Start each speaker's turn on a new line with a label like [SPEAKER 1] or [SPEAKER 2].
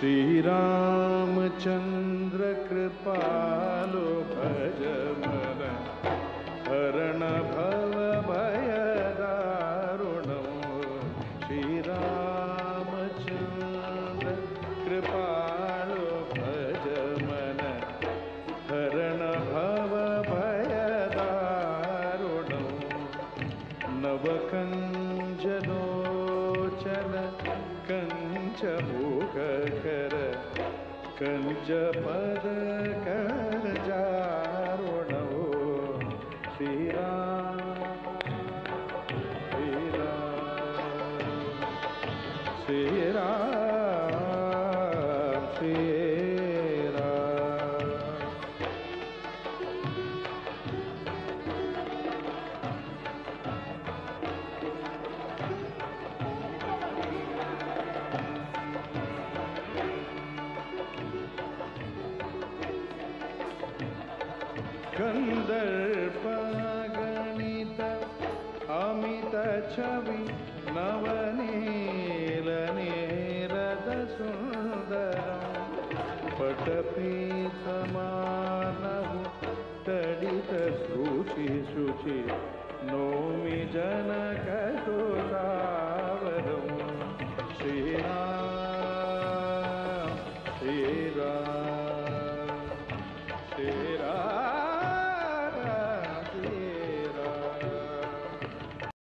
[SPEAKER 1] श्रीरामचन्द्र कृपालो भज मन हरण भव भयदारुणो श्रीरामचन्द्र कृपालो भज मन हरण भव भयदारुणो नवकञ्जलोचन कंचमुखकर कंचपद करजारुणो श्रीराम श्रीराम श्रीराम श्रीराम कंदर्प गणित अमित छवि नवनील नीरद सुंदरम पटपीत मानव तडित शुचि शुचि नौमि जनक सुधावरम श्रीराम श्रीराम